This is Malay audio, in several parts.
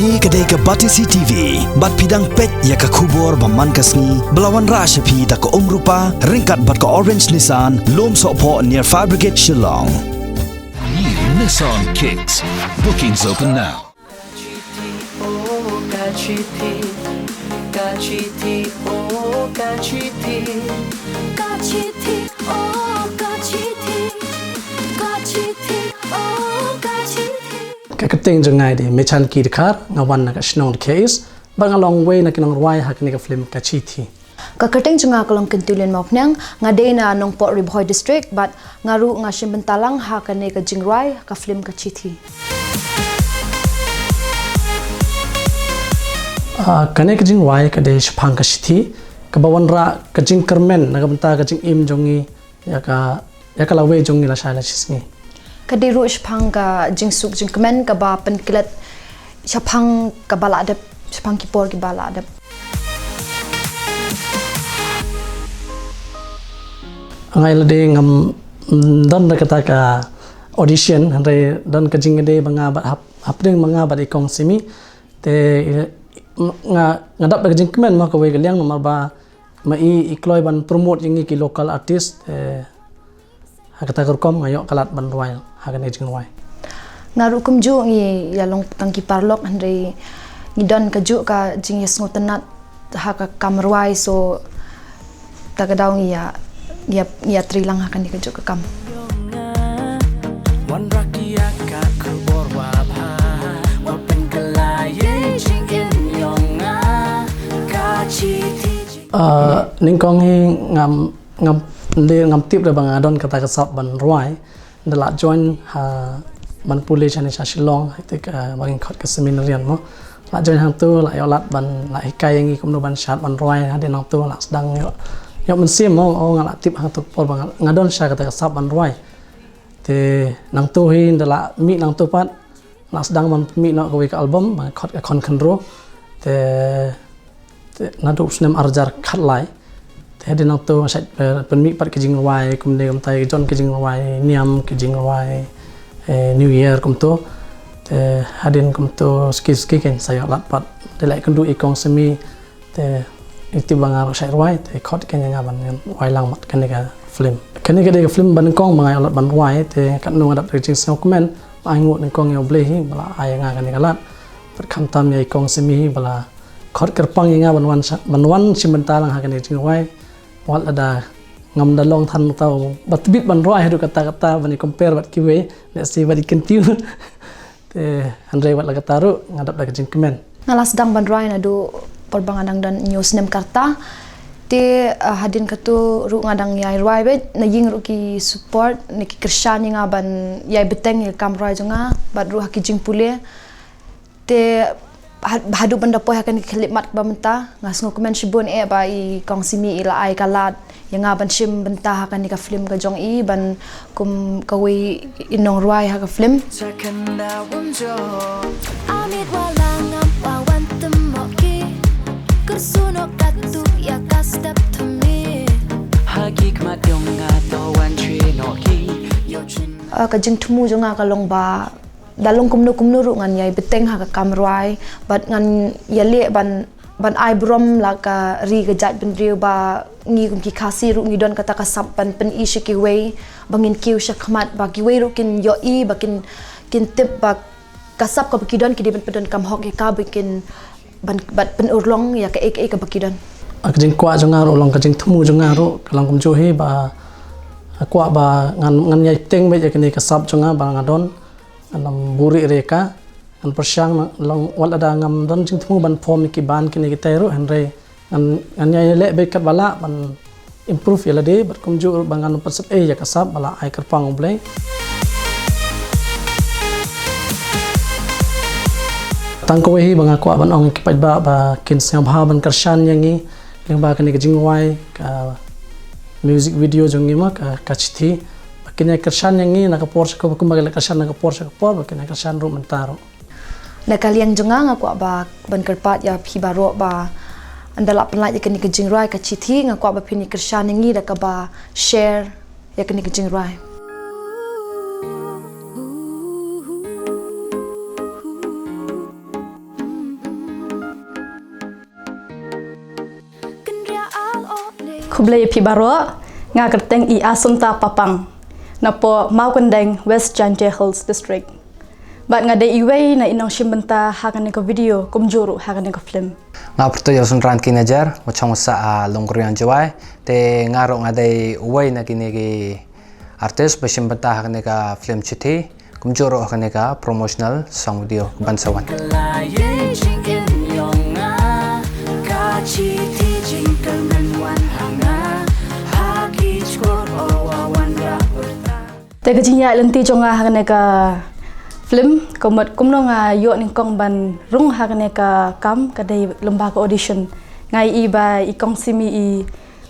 Kani kedai ke Batisi TV, bat pidang pet ya ke kubur baman kasni, belawan rasa pi tak ke rupa, ringkat bat ke Orange Nissan, lom sokpo near Fire Brigade Shillong. New Nissan Kicks. Bookings open now. Keting jengai di mechan ki dekar ngawan nak snow case bang along way nak nang ruai hak ni ka film kachiti keting jenga kalong kentulian moknyang ngade na nong Port Riboy district but ngaru ngashim bentalang hak ni ka jingrai ka film kachiti kane ka jingrai ka de shpang kachiti ka bawan ra ka jing kermen nak benta ka jing im jongi ya ka lawe jongi la shala chisni kadiru shpang ka jingsuk jingkemen ka ba penkilat shpang ka bala adap shpang kipor ki bala adap angai lade ngam don na kata ka audition hanre don ka jingde banga bat hapdeng manga bat ikong simi te ngadap ka jingkemen ma ka we galiang nomor ba mai ikloi ban promote jingi ki local artist kata kerkom ngayok kalat ban ruai hagan ejing ruai ngaru kumju ngi yalong tangki parlok andre ngidon kaju ka jing yes ngotenat ha ka kamruai so tagadaw ngi ya trilang hakan dikaju ka kam wan rakia ka kubor wa bha wa pen kalaye jing in yonga ka chi ningkong hi ngam tip le bang adon kata kasap ban ruai ndala join ban pule chane cha Shillong tik bang khot ka seminarian mo la join hang tu la yolat ban la hikai ngi kumno ban shat ban ruai hade nang tu la sedang yo men sim mo ngala tip hang tu pol bang ngadon sha kata kasap ban ruai te nang tu hi ndala mi nang tu pat la sedang ban mi no ko ka album bang khot ka kon khandro te nadu snem arjar khat lai Hadi nang tu saya penmik pat kejing ruai kemudian kamtai John kejing ruai niam kejing ruai New Year kum tu hadin kum tu ski kan saya lat pat delai kendu ikong semi te itu bangar saya ruai te khot kan yang ban ruai lang mat kan ka film kan ka film ban kong mangai lat ban ruai te kan nu adap kejing snow comment ai ngut kong yo bleh hi bala ai nga kan ka lat pat kham tam ya ikong semi bala khot kerpang yang ban wan simental lang hakan kejing ruai wal ada ngam dalong than tau batbit ban roi hadu kata-kata bani compare bat kiwe let's see badi kentiu te andre wat la kataru ngadap la kejing kemen ngalas dang ban roi na do perbangadang dan news nem karta te hadin katu ru ngadang yai roi be na ying ru ki support ni ki kershan nga ban yai beteng ya kam roi jonga bat ru hakijing pule te hadu benda poy akan khlimat ba menta ngas ngo komen shibun ba I kong simi ila ai kalat yang aban shim benta akan ka film ka jong I ban kum kawi inong ruai ha ka film amit walang awan temoki kursuno katu ya kastap tumi hagikmat yong atawan trinoki ka jing tumu jonga ka long ba dalong kumno ru ngan yai beteng ha ka kamruai bat ngan yale ban ai brom la ka ri ga jat ben riu ba ngi kum ki khasi ru ngi don kata ka sap ban pen I shiki wei bangin kiu shakmat ba ki wei ru kin yo I ba kin tip ba kasap ka bakidon ki di ben pedon kam hok ya ka bikin ban bat pen urlong ya ka ek ka bakidon ak jing kwa jonga ro long ka jing thumu jonga ro kalang kum jo he ba kwa ba ngan yai teng be ya kini kasap jonga ba ngadon alam buri reka an persyang long wal ada ngam don jing temu ban form ki ban kini kita ru hanre an nya le be kat bala ban improve ya lade ber kumju bangan persep ya kasab bala ai kerpang oblei tangko hi banga ko ban ong ki ba kin sem bha ban karshan yangi yang ba kini jing wai ka music video jongi ma ka chithi kini kershan yang ini nak Porsche ko kumbaga kershan nak Porsche ko kini kershan ru mentaro na kaliang jenga aku ba ban kerpat ya phi baro ba andala penlai kini kejing rai ka chithi ngaku ba phini kershan yang ini da ka ba share ya kini kejing rai blay pi baro nga kerteng I Asunta Papang na po Maukandeng West Jantia Hills District. Bat nga day iway na inong shimbenta hakan ko video kumjuru hakan ko film. Nga perto yo sunran kinajar wachong sa longkrian jawai te ngaro nga day uway na kinigi artist basimbenta hakan ka film chiti kumjuru hakan ka promotional song video bansawan. Te kejinya lenti jonga hakan ka film komat kumno nga yo ning kong ban rung hakan ka kam kadai lembaga audition ngai I ba I kong simi I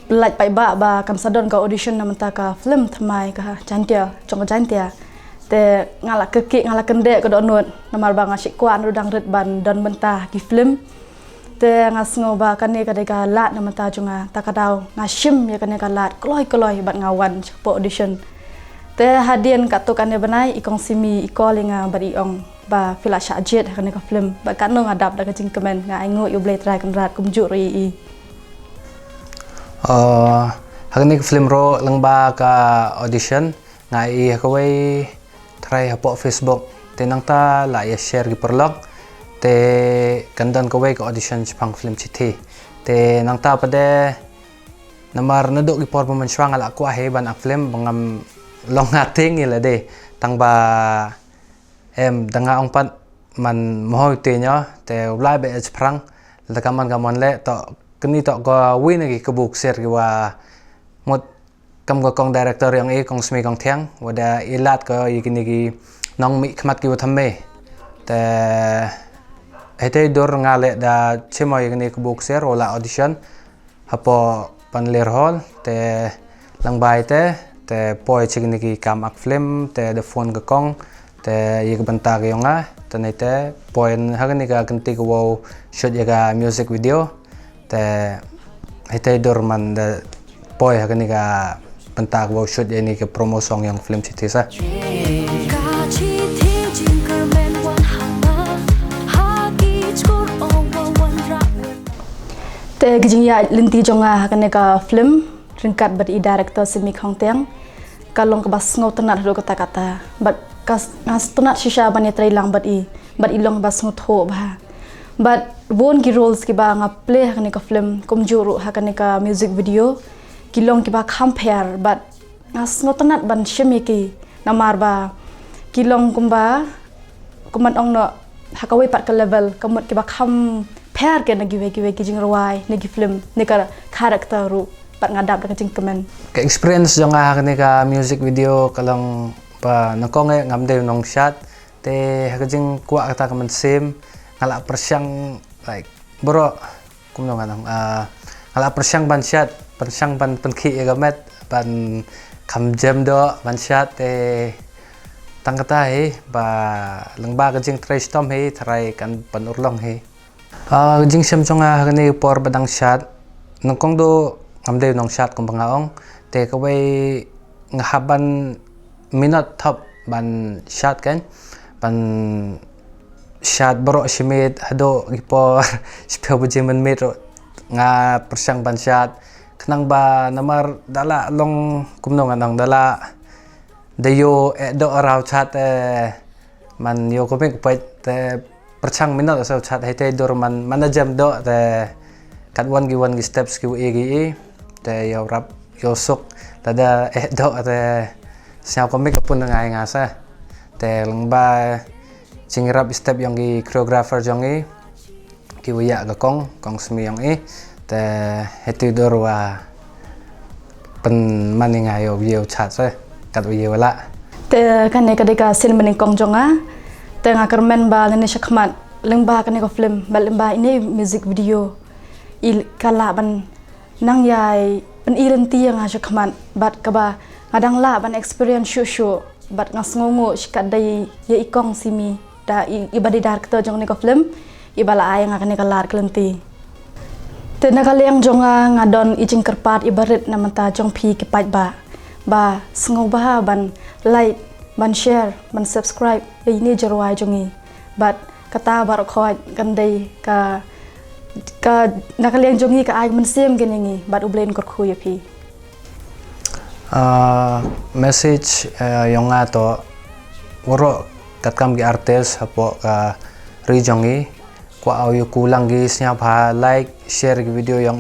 pelat pai ba kam sadon ka audition na menta ka film thamai ka jantia jong jantia te ngala keki ngala kende ko donut namar ba ngasik kwan rudang ret ban don menta ki film te ngasngo ba kane kadai ka lat na menta jonga takadau ngashim ya kane ka lat kloi bat ngawan po audition. Te hadian katukannya benai ikong simi ikolinga bari ong ba fila syajet kan ka film ba kanno ngadap da kajing kemen nga aingo you blay try kan rat kumjuk ri hakani ka film ro lang ba ka audition nga I hakaway try hapo Facebook te nang ta la ya share gi perlog te kandan kaway ka audition pang film chiti te nang ta pade namar nadok gi por man swang ala ko he ban ak film bangam long ngating ila de tang ba em danga ong pat man mohoi te nyo te ulai be sprang la kaman le to kini to ko win gi kabuk ser gi wa mot kam go kong director yang kong smi kong thiang wada ilat ko kini gi nong mi khmat gi thamme te ete dor ngale da chimoy kini kabuk ser wala audition hapo panler hall te lang bai te poi chigni ki kam ak film te the phone ka kong te yig banta ka yonga te nete poin hagani ka kanti ko wow shoot yaga music video te hete dorman de poi hagani ka banta ko wow shoot yani ka promo song yang film chiti sa te gijing ya linti jonga hagani ka film ringkat bari director simi khong tiang kalong kabas ngo tenat do kata-kata bat kas ngas tenat shisha bani trailang bat ilong bas ngo tho ba bat won ki roles ki ba nga play hakani ka film kumjuru hakani ka music video kilong ki ba compare bat ngas ngo tenat ban shimi ki namar ba kilong kumba kuman ong no hakawai pat ka level kamut ki ba compare ke nagi we ki jing rawai nagi film ni ka character ru pat ngadap da kajing kemen ka experience jong hakani ka music video kalong pa nakong ngamde nong shot te hakajing kwa kata kaman sim ngala persyang like bro kumno nganong ngala persyang ban shot persyang ban penki gamet ban kam jam do ban shot te tangkata he ba langba kajing try stom he try kan panurlong he kajing sim jong hakani por badang shot nakong do ngamde nong shot kung bangaong te kaway ngahaban minute top ban shot kan ban shot bro shimit hado gipor speo bujiman metro nga persyang ban shot kanang ba namar dala long kumno nganong dala dayo do araw chat man yo komik pait te persyang minute so chat hete dor man manajam do te kat one gi steps ki egi te yo rap yo sok tada do te siao komik pun ngai ngasa te lengba ching rap step yang gi choreographer jongi ki wiya ga kong smi yang te heti dorwa pen maninga yo video chat se kat video la te kan ne kadika sin maning kong jonga te ngakermen ba ne shakmat lengba kan ko film ba lengba ini music video il kala ban nang yai pen ilenti yang aja keman bat kaba ngadang la ban experience show bat ngasngongo sikat dai ye ikong simi da ibadi director jong ni ko film ibala ay nga kani kalar klenti te nakaliang jonga ngadon ijing kerpat ibarit na mata jong pi kipat ba sngo ba ban like ban share ban subscribe ini jarwai jongi bat kata bar khoi gandai ka nakaliang jongi ka ay mensim geningi bat ublen kor khuya pi message yang ngato woro kat kam gi artis hapo ka rijongi kwa au yu kulang gi snya pha like share gi video yang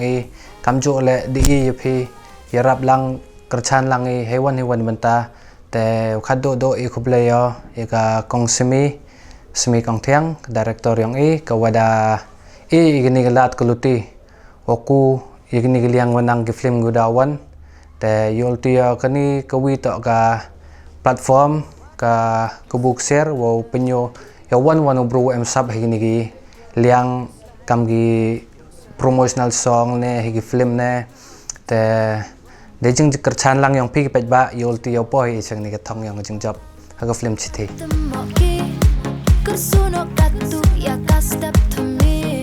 kam jo le di pi yarap lang kerchan lang hewan benta te khado do khuble yo ka kong semi kong thiang director yang ka wada gini galat kuluti oku gini giliang wanang gi film gudawan te yol tia kani kawi to ka platform ka book share wo penyo ya wan bro em sub gini gi liang kam gi promotional song ne gi film ne te de jing kerchan lang yang pi pet ba yol tia po hi chang ni ka thong yang jing job ha ka film chithi Kursuno katu ya kastap tumi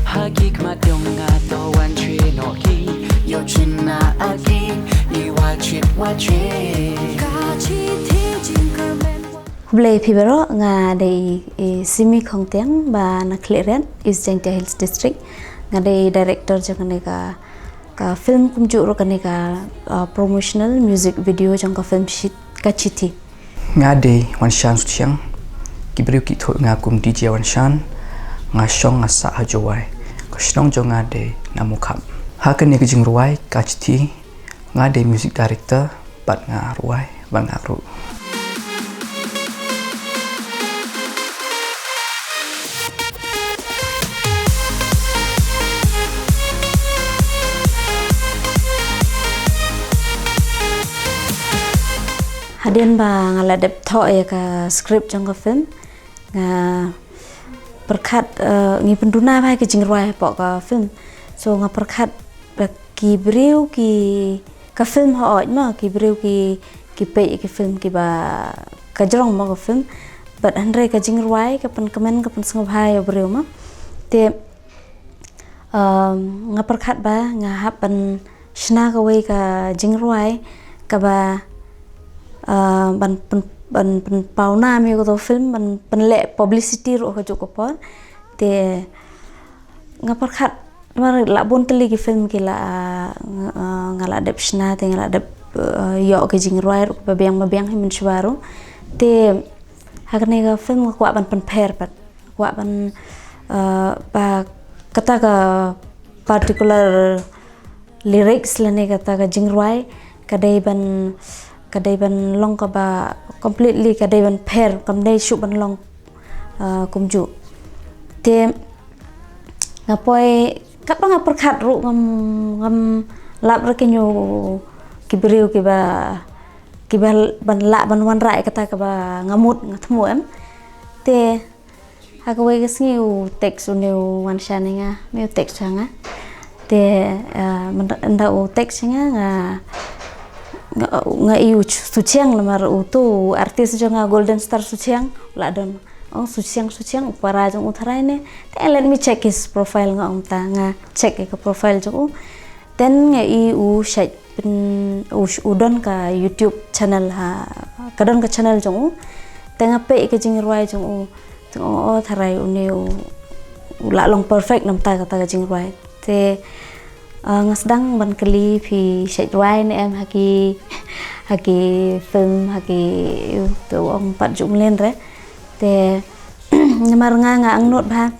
Hagikmat yung atawan chinoki Yo china agi iwachit wachit Kachi tijing kermen Hublay pibero nga day simi khong tiang ba na clearan East Jangtia Hills District nga day director jang ka film kumju ro ka promotional music video jang ka film shit ka chiti nga day wan shan sutyang kibriu ki thoi nga kum DJ wan shan nga shong nga sa hajowai ko shnong jo nga day namukham hakan ni kijing ruai ka chiti nga day music director bat nga ruai ban nga ru hadian ba ngala dep tho ya ka script jang ka film nga perkhat ngi penduna ba ki jingruai po ka film so nga perkhat ba ki briu ki ka film ho ma ki briu ki pe ki film ki ba ka jrong ma ka film but andre ka jingruai ka pen comment ka pen sngop hai briu ma te nga perkhat ba nga happen shna ka wei ka jingruai ka ba ban pauna mi ko film ban le publicity ro ka joko pon te nga perkhat mar la bon teli ki film ki la ngala depshna te ngala dep yo ke jingruai ro ba biang hi min shwaro te hakne ga film ko ban per pat ko ban ba kata ka particular lyrics lane kata ka jingruai kadai ban long ka ba completely kadai ban per kamdai shu ban long kumju te ngapoi kat ba ngapar khat ru ngam lap ra kenyo kibriu ki ba ban la ban wan rai kata ka ba ngamut ngathmu em te hakwe gesngi u text uneu wan shaninga meu text hanga te nda u text nga iu suciang lamar utu artis jonga Golden Star suciang ladon suciang para jong utharai ne let me check his profile nga ta nga check ke profile jong then nga iu site pin udon ka YouTube channel ha kadon ka channel jong tenga pe ke jingruai jong tharai uneu la long perfect nam ta ka jingruai te ngasdang ban kali phi sait ruai ne em haki film haki to ong pat jum len re te nyamar nga angnot ba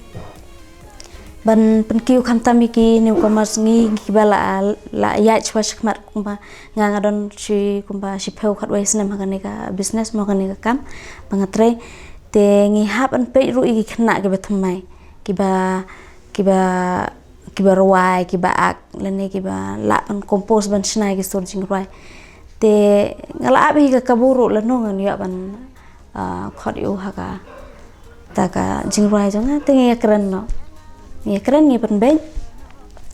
ban penkiu kham tamiki new commerce ngi kibala la ya chwa shkmat kumba nga don chi kumba shi pheu khat wai snem hagane ka business mo hagane ka kam bangatre te ngi hap an pe ru i khna ke bethamai kiba ruai kiba ak lene kiba la pan compose ban snai ki stor jing ruai te ngala abi ka kaburu lano ngan ya ban khot yu haka ta ka jing ruai jong te nge keren no nge keren ni pan ben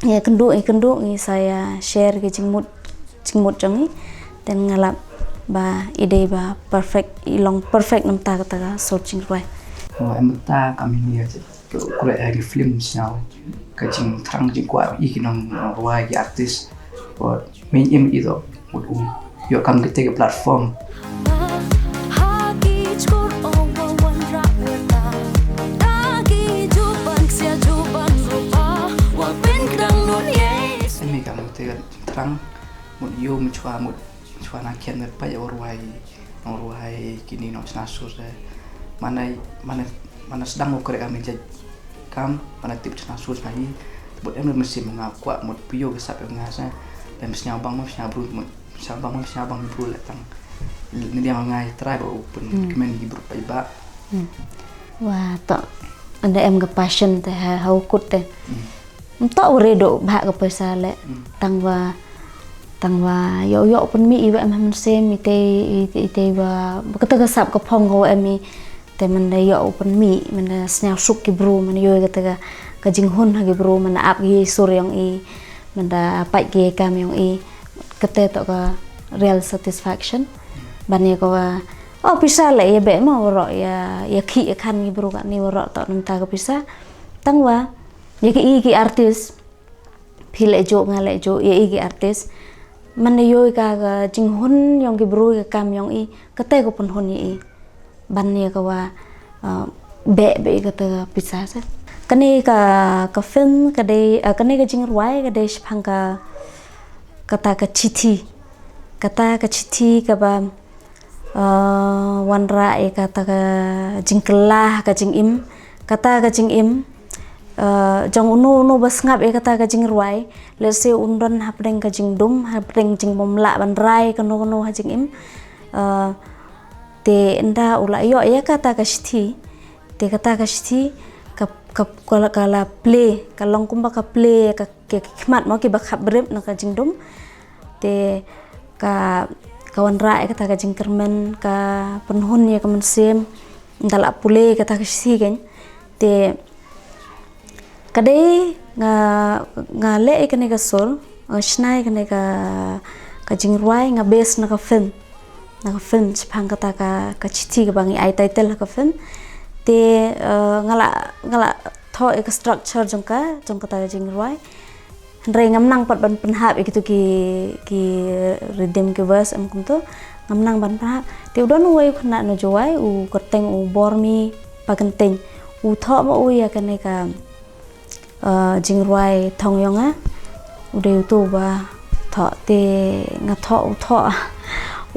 nge kendu ngi saya share ki jingmut jong ni ten ngala ba ide ba perfect ilong perfect nam ta ka stor jing ruai em ta kami ni aja kule hari film siau kajing thang jing kwa ikinong ruai ki artist or main im ido yo kam ke platform mi kam te thang một yo một cuana kian pa ya orwai kini no snasur mana sedang ukur kami jadi kam mana tip snasur lagi buat em mesti mengaku mod pio kesap yang ngasa dan mesti abang letang ni dia ngai try open kemen di berupa iba wah tak anda em ke passion teh hau kut teh tak uredo bah ke pesa le tangwa yo pun mi iba em sem ite ba kata kesap ke phong ko em te man yo pun mi man snya suk ki bro man yo kata ka jing hun ha ki bro man ap gi sur yang i man da pai ki kam yang i kata to ka real satisfaction ban ye ko oh pisa le ya be mo ro ya ki kan gi bro ka ni ro to nam ta ka pisa tangwa ye ki artis phile jo ngale jo ye ki artis man yo ka jing hun yang ki bro ka kam yang i kata ko pun hun i ban ye ka wa be kata pisa sa kani ka film kani ka jing ruai ka de phang ka kata ka chithi ka ba wan ra kata ka jing kelah ka jing im kata ka jing im jong no bas ngap kata ka jing ruai le se undon hapdeng ka jing dum hapdeng jing bomla ban rai ka no ha jing im te enda ula yo ya kata ka chithi te kata ka chithi kala play kalong kumba ka play ka khmat mo ki ba khap brep na ka jing dum te ka kawan ra kata ka jing kermen ka penhun ya ka mensem ndala pule kata ka si kan te kade nga le ka ne ka sol snai ka ne ka jing ruai nga base na ka film phang kata ka chithi ka bangi ai title ka film te ngala tho ek structure jong kata jing ruai re ngam nang pat ban penhap ikitu ki rhythm ke verse am kuntu ngam nang ban penhap te udon wei khna no jowai u kerteng u bormi pagenteng u tho ma u ya kane ka jing ruai thong yonga ude tu ba tho te nga tho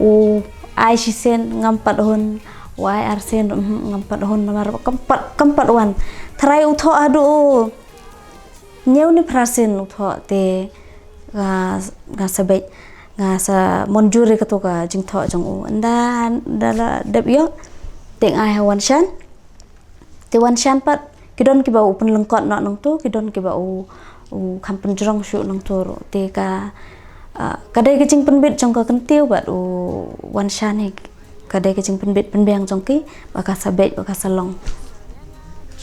u ai si sen ngam pat hon wai arsen ngampat hon namar kampat wan try utho adu nyau ni prasen utho te ga sabet nga sa monjuri ka to ka jing tho jong u anda dep yo teng ai wan shan te wan shan pat kidon ki ba upun lengkot nak nang tu kidon ki ba u kampen jrong shu nang tu te ka kadai ke jing penbit jong ka kentiu bat u wan shan ni kadai ke jing penbit penbeng jong ki baka sabet baka salong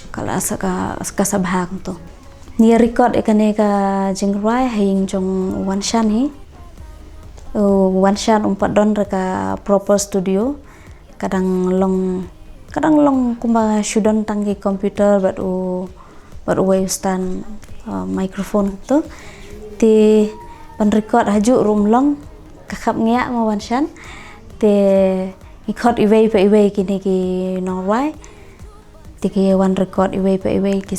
kala asa ka sabhang tu ni record ekane ka jing ruai haing jong wan shan hi wan shan umpat don ka proper studio kadang long kumba shudon tanggi komputer bat u wei stand microphone tu ti pan record haju room long kakap ngia ma wan shan te record iwei kini ki norway tiki wan record iwei ki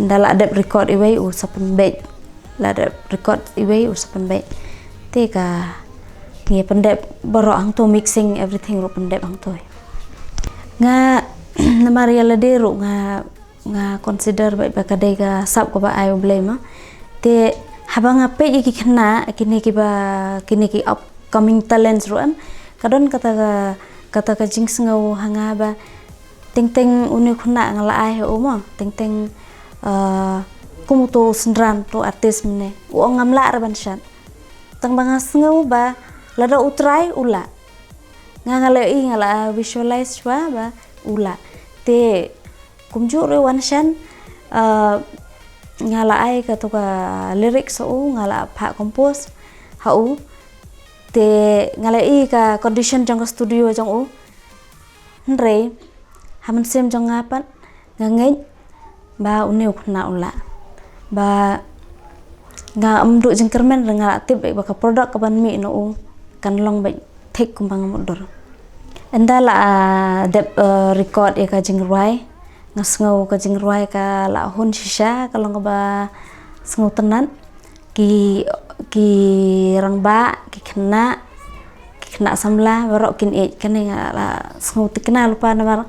ndala adap record iwei u sapen bet la adap record iwei u sapen bet te ka ngi pendep baro ang to mixing everything ro pendep ang to nga na maria lade ro nga consider ba kadai ka sap ko ba ayo blame te habang ape ki khna kini ki upcoming talents ro am kadon kata ka jing sngau hanga ba teng uni khuna ngala ai ho mo teng kumuto sendran to artis mene u ngamla ra ban shat tang banga sngau ba lada utrai ula ngala visualize ba ula te kumju re wan shan ngala ai ka to ka lyrics u ngala pha compose hau te ngala ka condition jong studio jong u nre haman sem jong ngapat ngangeng ba uneu khna ula ba nga amdu jing kermen ngala tip ba ka product ka ban mi no u kan long ba thek kumbang modor andala dep record ka jing ruai ngasngau ka jing ruai ka la hun shisha ka long ba sngau tenan ki rang ba ki khna kena samla baru kin kan la senguti kenal lupa nama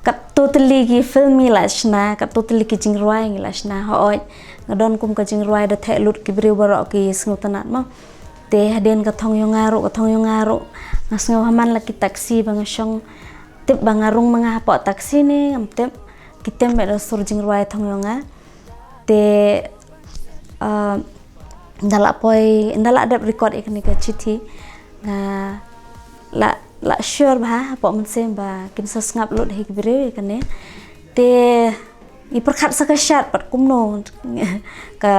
kat totally ki film ni lah shna kat totally ki jingruai ni lah shna hoi ngadon kum ka jingruai da the lut ki brio baru ki sengutanat mo te haden ka thong yo ngaro ngasngaw haman la ki taksi bang syong tip bangarung mga hapo taksi ni am tip kitem be sur jingruai thong yo nga te ndala ada record ikni ka chithi na la sure ba po man sem ba kin sos ngap lut hi kibire ikne te i perkhat sa ka shat pat kumno ka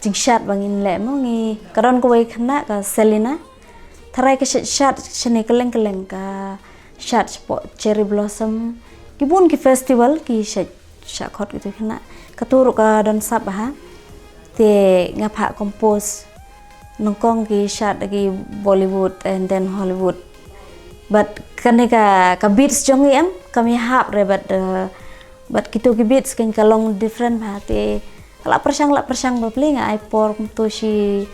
jing shat bangin le mo ngi karon ko wei khna ka selina tharai ka shat chene keleng ka shat po cherry blossom kibun ki festival ki shat khot gitu khna katuru ka don sap ha te ngapa compose nongkong ki shot lagi Bollywood and then Hollywood but kaneka ka beats jong em kami hap re but kitu ki beats kan kalong different ba te la persang bapling ai por to si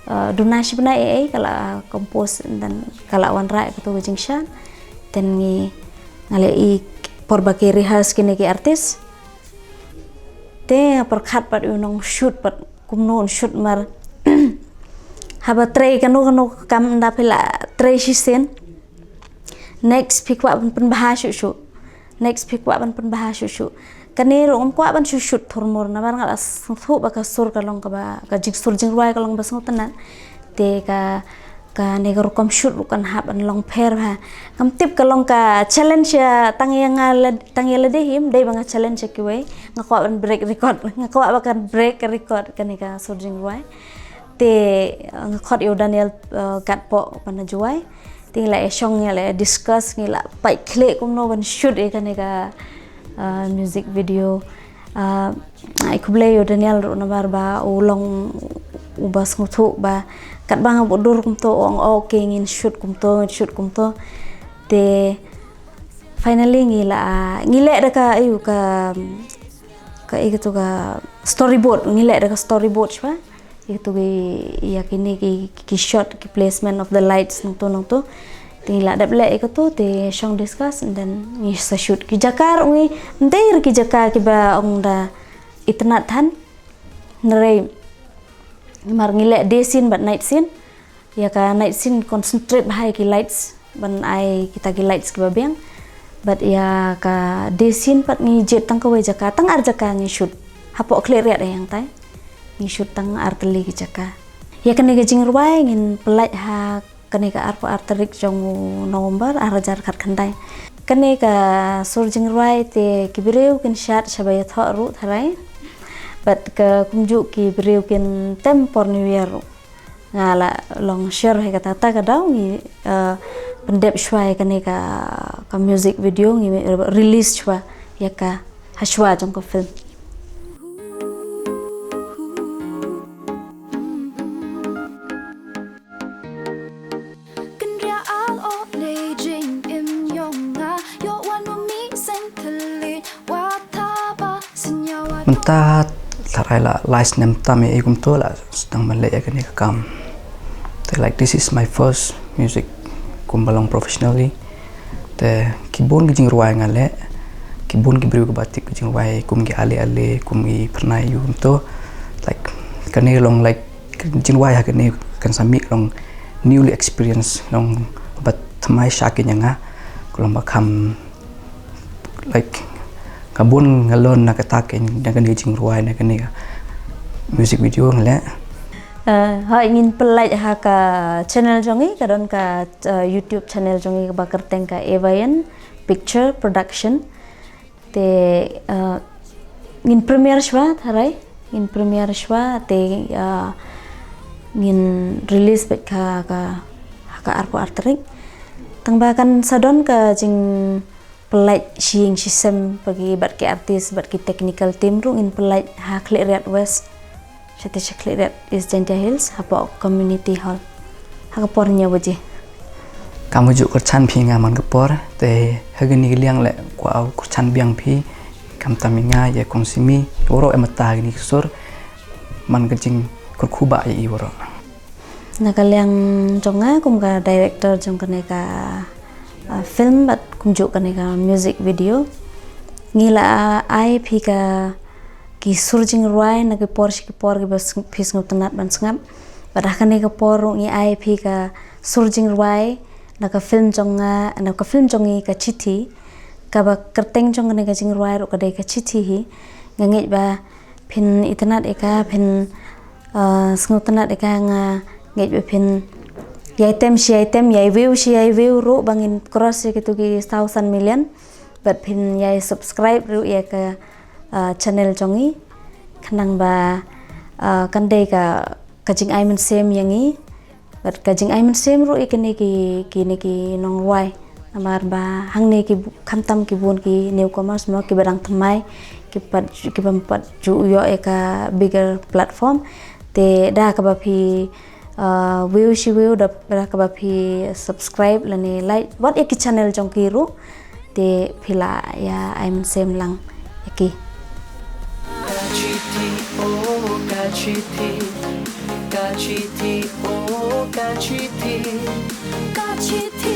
dunashi bna kala compose dan kala wan rai to jing shan then ni ngale I por baki rehearse kini ki artis te perkhat pat unong shoot pat kumnon shoot mar haba tray kanu kam da pela tray shisen next pick wa pen bahas shu next pick wa pen bahas shu kane ro kwa ban shoot thormor na bar ngala thu ba ka sur ka long ka ba ka jig sur jing roi ka long ba tanan te ka ne ro kom shoot kan hab an long pher ha kam tip ka long ka challenge tangyala de him dei banga challenge ki we ngakwa ban break record ngakwa ba kan break record kan ka sur jing roi te ngakot yo Daniel gat po pan juai te la shong la discuss ngila pai kle kum no ban shoot e kan ka music video ai kuble yo Daniel ro na bar ba ulong ubas nguthu ba kat bang bodur kum to ong okay ngin shoot kum to te finally ngile da ka ayu ka itu ka storyboard ngile da ka storyboard ba itu yakini ki shot ki placement of the lights nong to tingla dable ikato te shong discuss and then ni sa shoot ki jakar ungi ndeir ki jakar ki ba ong da itna than nare mar ngile day scene but night scene ya ka night scene concentrate bahai ki lights ban ai kita ki lights ki babeng but ya ka day scene pat ni jet tang ko jakar tang ar jakar ni shoot hapo clear ya yang tai ni shoot tang arteli ki jakar ya kene ke jing ruai ngin pelai ha kene ka arpo arterik jong November arajar khat khandai kene ka sur jing ruai te kibireu kin shat shabay tho ru tharai but ke kumju ki beriu kin tempor new year ngala long share he kata ta kadau ni pendep shwai kane ka music video ngi release shwa ya ka hashwa jong ko film mentah tarai la license nem tame igum to la sedang malay kan kam te like this is my first music kumbalong professionally te kibun gijing ruai ngale kibun gibriu batik gijing ruai kum gi ale kum gi pernai yum to like kan long like gijing ruai kan sami long newly experience long but thamai shakin nga kulong bakam like kabun ngalon nakatakin dengan gijing ruai na kani music video ngale ha ingin pelai ha ka channel jongi kadon ka YouTube channel jongi ba kerteng ka Evayan Picture Production te ngin premiere shwa tharai ngin premiere shwa te ngin release bet ka arpo arterik tangbakan sadon ka jing pelai siing sistem bagi bat ke artis bat ki technical team ru in pelai ha Clear West Shate Clear is Gentia Hills hapo community hall ha pornya waje kamu juk kurchan phi nga man kapor te hagini liang le kwa kurchan biang phi kam taminga ya konsimi woro emata gini sur man gajing kurkuba i woro nakaliang jonga kum ka director jong kane ka film bat kum juk kane ka music video ngila ai phi ka ki surjing ruai na ki por ki bas phis ngop tanat ban sngap badah kane ka por ngi ai phi ka surjing ruai na ka film jongi ka chithi ka ba kerteng jong kane ka jing ruai ro ka dei ka chithi hi ngangi ba phin itanat eka phin ngop tanat eka nga ngai ba phin yai view ro bangin cross ke tu ki 1,000 million but phin yai subscribe ro ya ka channel jongi khanang ba kandai ka kajing ai men sem yangi but kajing ai men sem ro ikene ki nong wai amar ba hangne ki khamtam ki bun ki newcomers mo ki barang thamai ki pat ju yo eka bigger platform te da ka ba phi view da ka ba phi subscribe lani like what ek channel jong ki ru te phila ya ai men sem lang eki Kachiti